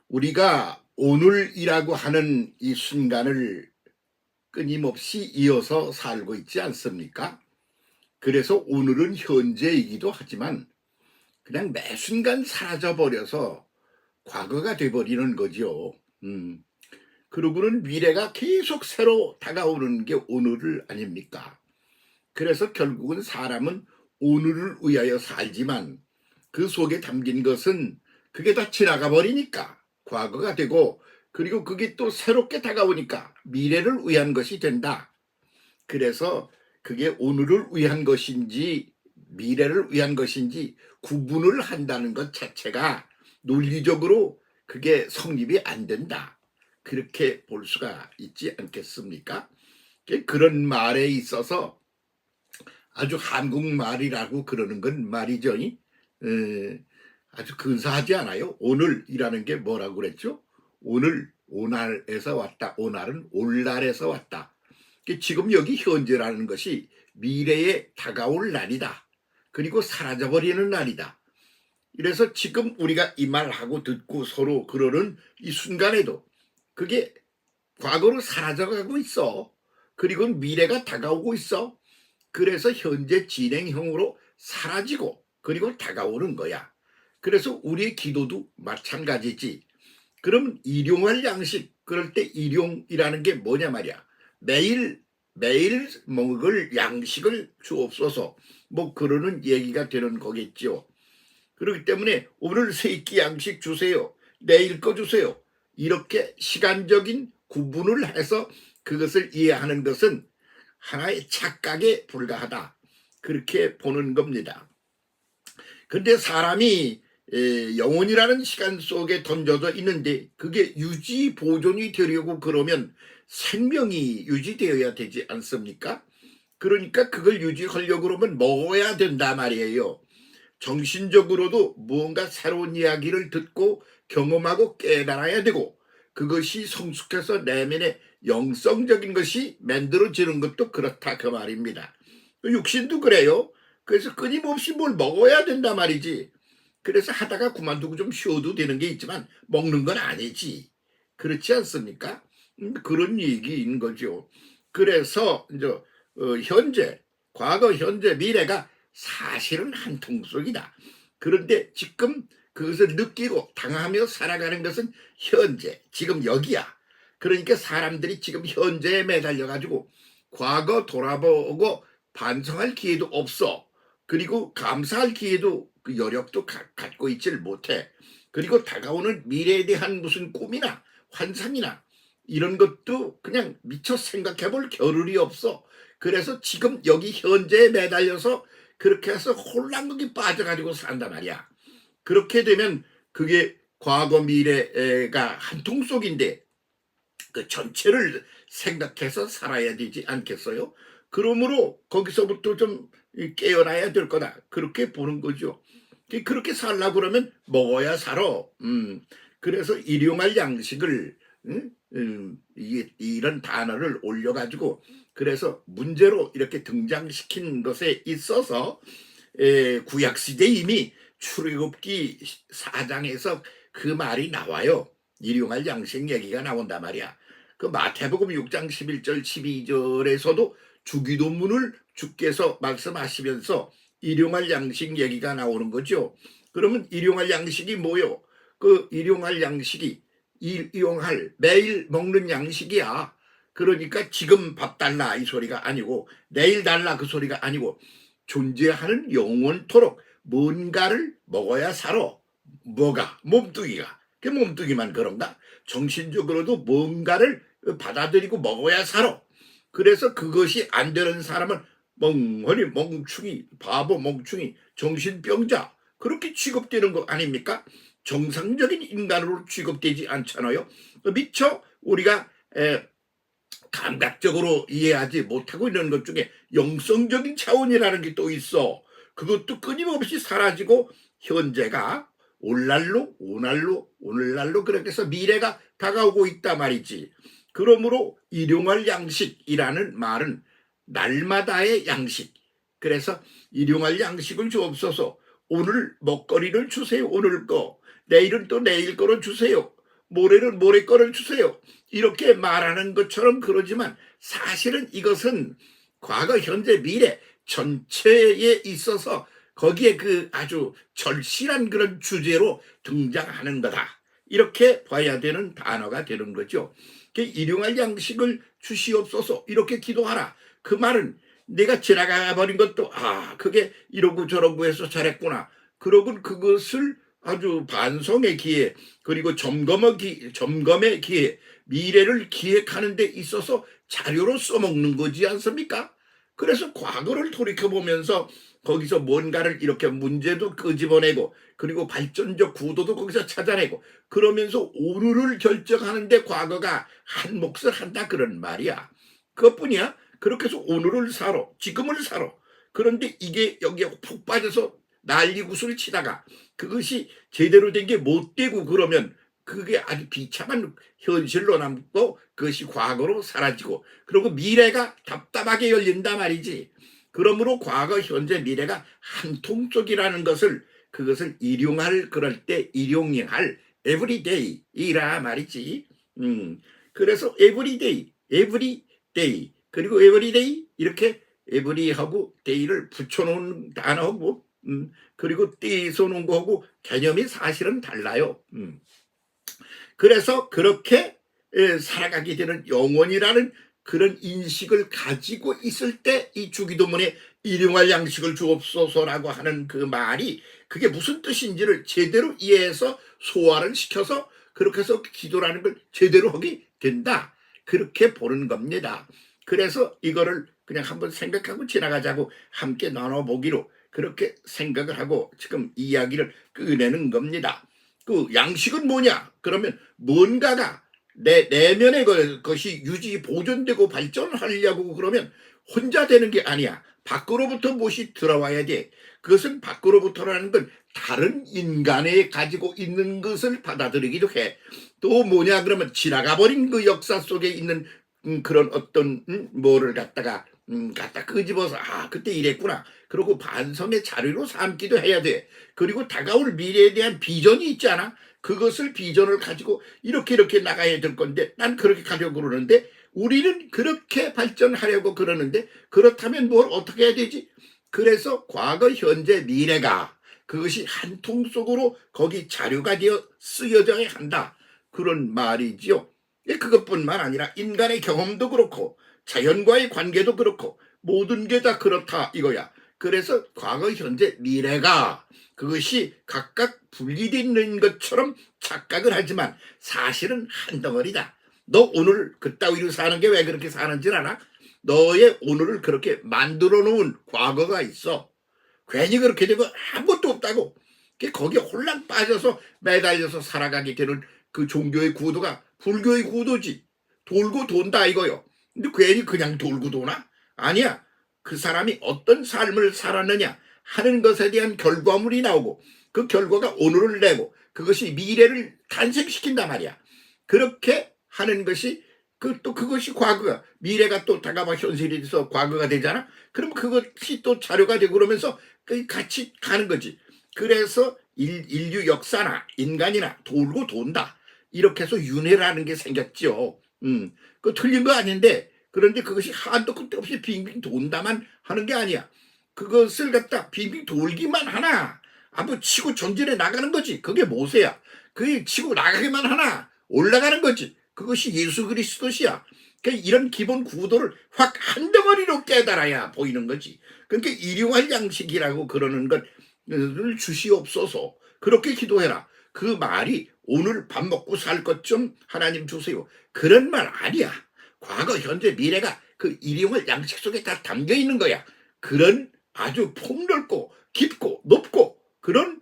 우리가 오늘이라고 하는 이 순간을 끊임없이 이어서 살고 있지 않습니까? 그래서 오늘은 현재이기도 하지만 그냥 매 순간 사라져 버려서 과거가 돼버리는 거죠. 그러고는 미래가 계속 새로 다가오는 게 오늘을 아닙니까? 그래서 결국은 사람은 오늘을 위하여 살지만 그 속에 담긴 것은 그게 다 지나가 버리니까 과거가 되고, 그리고 그게 또 새롭게 다가오니까 미래를 위한 것이 된다. 그래서 그게 오늘을 위한 것인지 미래를 위한 것인지 구분을 한다는 것 자체가 논리적으로 그게 성립이 안 된다. 그렇게 볼 수가 있지 않겠습니까? 그런 말에 있어서 아주 한국말이라고 그러는 건 말이죠. 아주 근사하지 않아요? 오늘이라는 게 뭐라고 그랬죠? 오늘, 오날에서 왔다. 오날은 올날에서 왔다. 지금 여기 현재라는 것이 미래에 다가올 날이다. 그리고 사라져버리는 날이다. 이래서 지금 우리가 이 말하고 듣고 서로 그러는 이 순간에도 그게 과거로 사라져가고 있어. 그리고 미래가 다가오고 있어. 그래서 현재 진행형으로 사라지고 그리고 다가오는 거야. 그래서 우리의 기도도 마찬가지지. 그럼 일용할 양식, 그럴 때 일용이라는 게 뭐냐 말이야. 매일 먹을 양식을 주옵소서, 뭐 그러는 얘기가 되는 거겠죠. 그렇기 때문에 오늘 세 끼 양식 주세요, 내일 거 주세요, 이렇게 시간적인 구분을 해서 그것을 이해하는 것은 하나의 착각에 불과하다. 그렇게 보는 겁니다. 근데 사람이 영혼이라는 시간 속에 던져져 있는데 그게 유지 보존이 되려고 그러면 생명이 유지되어야 되지 않습니까? 그러니까 그걸 유지하려고 그러면 먹어야 된다 말이에요. 정신적으로도 무언가 새로운 이야기를 듣고 경험하고 깨달아야 되고, 그것이 성숙해서 내면의 영성적인 것이 만들어지는 것도 그렇다 그 말입니다. 육신도 그래요. 그래서 끊임없이 뭘 먹어야 된다 말이지. 그래서 하다가 그만두고 좀 쉬어도 되는 게 있지만 먹는 건 아니지. 그렇지 않습니까? 그런 얘기인 거죠. 그래서 이제 현재, 과거, 현재, 미래가 사실은 한 통속이다. 그런데 지금 그것을 느끼고 당하며 살아가는 것은 현재, 지금 여기야. 그러니까 사람들이 지금 현재에 매달려 가지고 과거 돌아보고 반성할 기회도 없어. 그리고 감사할 기회도 그 여력도 갖고 있지를 못해. 그리고 다가오는 미래에 대한 무슨 꿈이나 환상이나 이런 것도 그냥 미처 생각해 볼 겨를이 없어. 그래서 지금 여기 현재에 매달려서 그렇게 해서 혼란국에 빠져가지고 산단 말이야. 그렇게 되면 그게 과거 미래가 한 통속인데 그 전체를 생각해서 살아야 되지 않겠어요? 그러므로 거기서부터 좀 깨어나야 될 거다. 그렇게 보는 거죠. 그렇게 살려고 그러면 먹어야 살아. 그래서 일용할 양식을, 이런 단어를 올려가지고 그래서 문제로 이렇게 등장시킨 것에 있어서 구약시대 이미 출애굽기 4장에서 그 말이 나와요. 일용할 양식 얘기가 나온단 말이야. 그 마태복음 6장 11절 12절에서도 주기도문을 주께서 말씀하시면서 일용할 양식 얘기가 나오는 거죠. 그러면 일용할 양식이 뭐요? 그 일용할 양식이 일용할 매일 먹는 양식이야. 그러니까 지금 밥 달라 이 소리가 아니고 내일 달라 그 소리가 아니고 존재하는 영원토록 뭔가를 먹어야 살아. 뭐가? 몸뚱이가. 그 몸뚱이만 그런가? 정신적으로도 뭔가를 받아들이고 먹어야 살아. 그래서 그것이 안 되는 사람은 멍하니 멍충이, 바보 멍충이, 정신병자, 그렇게 취급되는 거 아닙니까? 정상적인 인간으로 취급되지 않잖아요. 미처 우리가 감각적으로 이해하지 못하고 있는 것 중에 영성적인 차원이라는 게 또 있어. 그것도 끊임없이 사라지고 현재가 올날로 오날로 오늘날로 그렇게 해서 미래가 다가오고 있단 말이지. 그러므로 일용할 양식이라는 말은 날마다의 양식. 그래서 일용할 양식을 주옵소서. 오늘 먹거리를 주세요. 오늘 거. 내일은 또 내일 거로 주세요. 모래는 모래 거를 주세요. 이렇게 말하는 것처럼 그러지만 사실은 이것은 과거, 현재, 미래 전체에 있어서 거기에 그 아주 절실한 그런 주제로 등장하는 거다. 이렇게 봐야 되는 단어가 되는 거죠. 일용할 양식을 주시옵소서 이렇게 기도하라. 그 말은 내가 지나가 버린 것도 그게 이러고 저러고 해서 잘했구나. 그러고 그것을 아주 반성의 기회 그리고 점검의 기회 미래를 기획하는 데 있어서 자료로 써먹는 거지 않습니까? 그래서 과거를 돌이켜보면서 거기서 뭔가를 이렇게 문제도 끄집어내고 그리고 발전적 구도도 거기서 찾아내고 그러면서 오늘을 결정하는데 과거가 한 몫을 한다 그런 말이야. 그것뿐이야. 그렇게 해서 오늘을 살아. 지금을 살아. 그런데 이게 여기에 푹 빠져서 난리구슬을 치다가 그것이 제대로 된 게 못 되고 그러면 그게 아주 비참한 현실로 남고 그것이 과거로 사라지고 그리고 미래가 답답하게 열린다 말이지. 그러므로 과거, 현재, 미래가 한 통속이라는 것을 그것을 일용할 그럴 때 일용할 everyday이라 말이지. 그래서 everyday 그리고 everyday 이렇게 every하고 day를 붙여놓은 단어고 그리고 떼서놓은 거하고 개념이 사실은 달라요. 그래서 그렇게 살아가게 되는 영혼이라는 그런 인식을 가지고 있을 때 이 주기도문에 일용할 양식을 주옵소서라고 하는 그 말이 그게 무슨 뜻인지를 제대로 이해해서 소화를 시켜서 그렇게 해서 기도라는 걸 제대로 하게 된다. 그렇게 보는 겁니다. 그래서 이거를 그냥 한번 생각하고 지나가자고 함께 나눠보기로 그렇게 생각을 하고 지금 이야기를 꺼내는 겁니다. 그 양식은 뭐냐? 그러면 뭔가가 내 내면의 것이 유지 보존되고 발전하려고 그러면 혼자 되는 게 아니야. 밖으로부터 무엇이 들어와야 돼. 그것은 밖으로부터라는 건 다른 인간에 가지고 있는 것을 받아들이기도 해. 또 뭐냐 그러면 지나가 버린 그 역사 속에 있는 그런 어떤 뭐를 갖다 끄집어서 그때 이랬구나. 그리고 반성의 자료로 삼기도 해야 돼. 그리고 다가올 미래에 대한 비전이 있지 않아? 그것을 비전을 가지고 이렇게 나가야 될 건데 난 그렇게 가려고 그러는데 우리는 그렇게 발전하려고 그러는데 그렇다면 뭘 어떻게 해야 되지? 그래서 과거, 현재, 미래가 그것이 한 통 속으로 거기 자료가 되어 쓰여져야 한다. 그런 말이지요. 그것뿐만 아니라 인간의 경험도 그렇고 자연과의 관계도 그렇고 모든 게 다 그렇다 이거야. 그래서 과거, 현재, 미래가 그것이 각각 분리되어 있는 것처럼 착각을 하지만 사실은 한 덩어리다. 너 오늘 그따위로 사는 게 왜 그렇게 사는지 알아? 너의 오늘을 그렇게 만들어 놓은 과거가 있어. 괜히 그렇게 되고 아무것도 없다고. 거기에 홀랑 빠져서 매달려서 살아가게 되는 그 종교의 구도가 불교의 구도지. 돌고 돈다 이거요. 근데 괜히 그냥 돌고 도나? 아니야. 그 사람이 어떤 삶을 살았느냐 하는 것에 대한 결과물이 나오고 그 결과가 오늘을 내고 그것이 미래를 탄생시킨단 말이야. 그렇게 하는 것이 또 그것이 과거가 미래가 또 다가와 현실이 돼서 과거가 되잖아. 그럼 그것이 또 자료가 되고 그러면서 같이 가는 거지. 그래서 인류 역사나 인간이나 돌고 돈다. 이렇게 해서 윤회라는 게 생겼죠. 그 틀린 거 아닌데 그런데 그것이 한도 끝도 없이 빙빙 돈다만 하는 게 아니야. 그것을 갖다 빙빙 돌기만 하나 뭐 치고 전진해 나가는 거지. 그게 모세야. 그게 치고 나가기만 하나 올라가는 거지. 그것이 예수 그리스도시야. 그러니까 이런 기본 구도를 확 한 덩어리로 깨달아야 보이는 거지. 그러니까 일용할 양식이라고 그러는 것을 주시옵소서. 그렇게 기도해라. 그 말이 오늘 밥 먹고 살 것 좀 하나님 주세요. 그런 말 아니야. 과거, 현재, 미래가 그 일용할 양식 속에 다 담겨 있는 거야. 그런 아주 폭넓고 깊고 높고 그런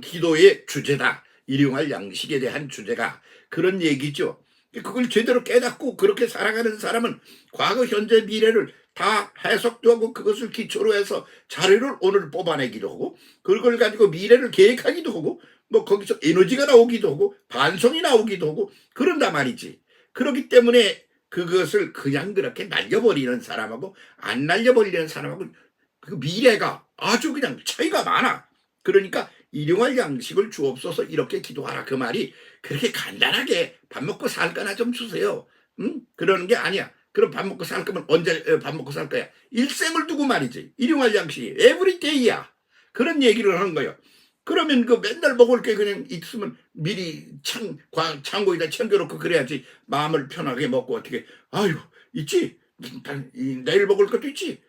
기도의 주제다. 일용할 양식에 대한 주제가 그런 얘기죠. 그걸 제대로 깨닫고 그렇게 살아가는 사람은 과거, 현재, 미래를 다 해석도 하고 그것을 기초로 해서 자료를 오늘 뽑아내기도 하고 그걸 가지고 미래를 계획하기도 하고 뭐 거기서 에너지가 나오기도 하고 반성이 나오기도 하고 그런단 말이지. 그렇기 때문에 그것을 그냥 그렇게 날려버리는 사람하고 안 날려버리는 사람하고 그 미래가 아주 그냥 차이가 많아. 그러니까 일용할 양식을 주옵소서 이렇게 기도하라. 그 말이 그렇게 간단하게 밥 먹고 살 거나 좀 주세요. 그러는 게 아니야. 그럼 밥 먹고 살 거면 언제 밥 먹고 살 거야? 일생을 두고 말이지. 일용할 양식이 에브리데이야. 그런 얘기를 하는 거예요. 그러면 그 맨날 먹을 게 그냥 있으면 미리 창고에다 챙겨놓고 그래야지 마음을 편하게 먹고 어떻게 아유 있지 내일 먹을 것도 있지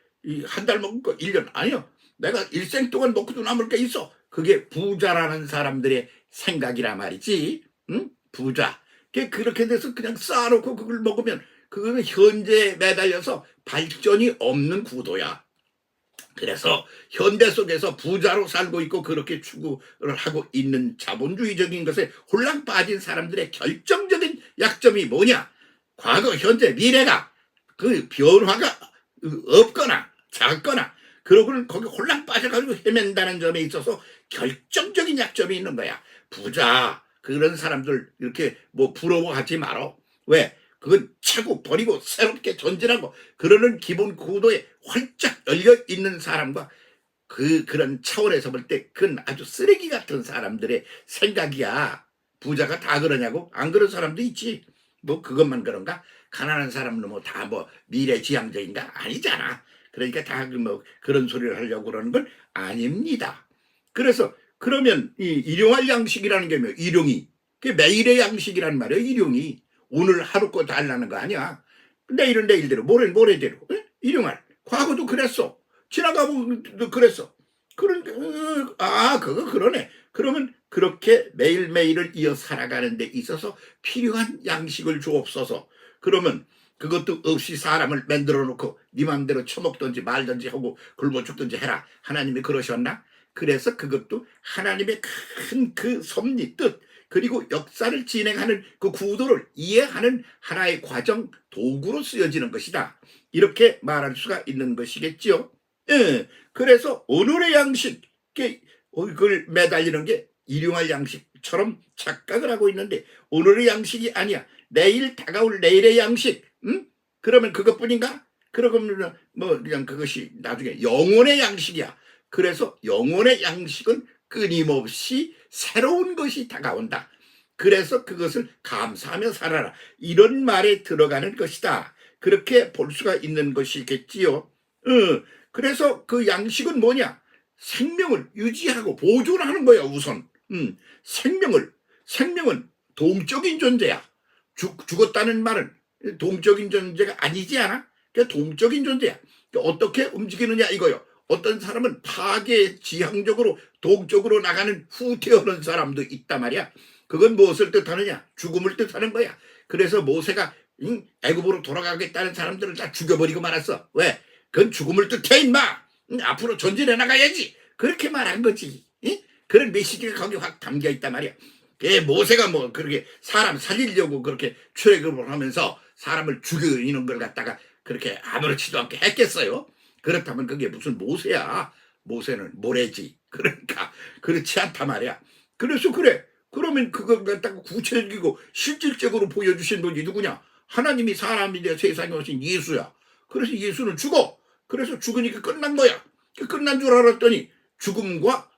한 달 먹을 거 1년 아니요 내가 일생 동안 먹고도 남을 게 있어. 그게 부자라는 사람들의 생각이라 말이지. 응? 부자. 그렇게 돼서 그냥 쌓아놓고 그걸 먹으면 그거는 현재에 매달려서 발전이 없는 구도야. 그래서 현대 속에서 부자로 살고 있고 그렇게 추구를 하고 있는 자본주의적인 것에 홀랑 빠진 사람들의 결정적인 약점이 뭐냐? 과거, 현재, 미래가 그 변화가 없거나 작거나 그러고는 거기 홀랑 빠져가지고 헤맨다는 점에 있어서 결정적인 약점이 있는 거야. 부자 그런 사람들 이렇게 뭐 부러워하지 말어. 왜? 그건 차고 버리고 새롭게 전진하고 그러는 기본 구도에 활짝 열려 있는 사람과 그런 차원에서 볼 때 그건 아주 쓰레기 같은 사람들의 생각이야. 부자가 다 그러냐고? 안 그런 사람도 있지. 뭐 그것만 그런가? 가난한 사람은 뭐 다 뭐 미래지향적인가? 아니잖아. 그러니까 다 뭐 그런 소리를 하려고 그러는 건 아닙니다. 그래서 그러면 이 일용할 양식이라는 게 뭐 일용이 그게 매일의 양식이란 말이에요. 일용이 오늘 하루 거 달라는 거 아니야. 내일은 내일대로 모레는 모레대로 일용할. 과거도 그랬어. 지나가고 그랬어. 그거 그러네. 그러면 그렇게 매일매일을 이어 살아가는 데 있어서 필요한 양식을 주옵소서. 그러면 그것도 없이 사람을 만들어 놓고 네 맘대로 처먹든지 말든지 하고 굶어 죽든지 해라. 하나님이 그러셨나? 그래서 그것도 하나님의 큰 그 섭리 뜻 그리고 역사를 진행하는 그 구도를 이해하는 하나의 과정 도구로 쓰여지는 것이다. 이렇게 말할 수가 있는 것이겠지요. 예. 그래서 오늘의 양식 그걸 매달리는 게 일용할 양식처럼 착각을 하고 있는데 오늘의 양식이 아니야. 내일 다가올 내일의 양식. 그러면 그것뿐인가? 그러면 뭐 그냥 그것이 나중에 영혼의 양식이야. 그래서 영혼의 양식은 끊임없이 새로운 것이 다가온다. 그래서 그것을 감사하며 살아라. 이런 말에 들어가는 것이다. 그렇게 볼 수가 있는 것이겠지요. 그래서 그 양식은 뭐냐? 생명을 유지하고 보존하는 거야 우선. 생명은 동적인 존재야. 죽었다는 말은 동적인 존재가 아니지 않아? 그러니까 동적인 존재야. 그러니까 어떻게 움직이느냐 이거요. 어떤 사람은 파괴지향적으로 동적으로 나가는 후퇴하는 사람도 있단 말이야. 그건 무엇을 뜻하느냐? 죽음을 뜻하는 거야. 그래서 모세가 애굽으로 돌아가겠다는 사람들을 다 죽여버리고 말았어. 왜? 그건 죽음을 뜻해 임마. 앞으로 전진해 나가야지. 그렇게 말한 거지. 그런 메시지가 거기 확 담겨 있단 말이야. 모세가 뭐 그렇게 사람 살리려고 그렇게 출애굽을 하면서 사람을 죽이는 걸 갖다가 그렇게 아무렇지도 않게 했겠어요? 그렇다면 그게 무슨 모세야? 모세는 모래지. 그러니까 그렇지 않단 말이야. 그래서 그래. 그러면 그걸 갖다가 구체적이고 실질적으로 보여주신 분이 누구냐? 하나님이 사람이 되어 세상에 오신 예수야. 그래서 예수는 죽어. 그래서 죽으니까 끝난 거야. 끝난 줄 알았더니 죽음과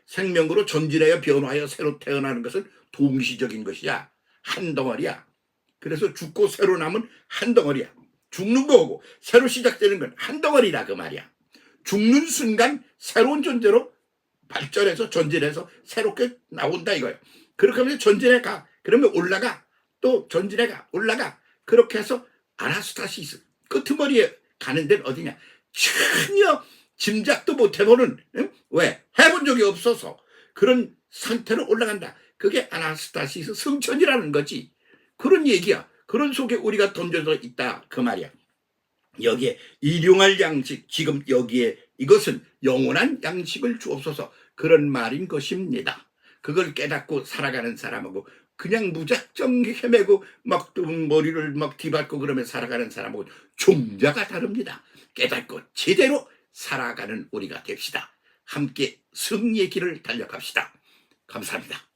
생명으로 전진하여 변화하여 새로 태어나는 것은 동시적인 것이야. 한 덩어리야. 그래서 죽고 새로 남은 한 덩어리야. 죽는 거고 새로 시작되는 건 한 덩어리라 그 말이야. 죽는 순간 새로운 존재로 발전해서 전진해서 새롭게 나온다 이거예요. 그렇게 하면 전진해 가. 그러면 올라가. 또 전진해 가. 올라가. 그렇게 해서 아나스타시스 끄트머리에 가는 데는 어디냐. 전혀 짐작도 못 해보는 왜? 해본 적이 없어서 그런 상태로 올라간다. 그게 아나스타시스 승천이라는 거지. 그런 얘기야. 그런 속에 우리가 던져져 있다 그 말이야. 여기에 일용할 양식 지금 여기에 이것은 영원한 양식을 주옵소서 그런 말인 것입니다. 그걸 깨닫고 살아가는 사람하고 그냥 무작정 헤매고 막 머리를 막 뒤밟고 그러면 살아가는 사람하고 종자가 다릅니다. 깨닫고 제대로 살아가는 우리가 됩시다. 함께 승리의 길을 달려갑시다. 감사합니다.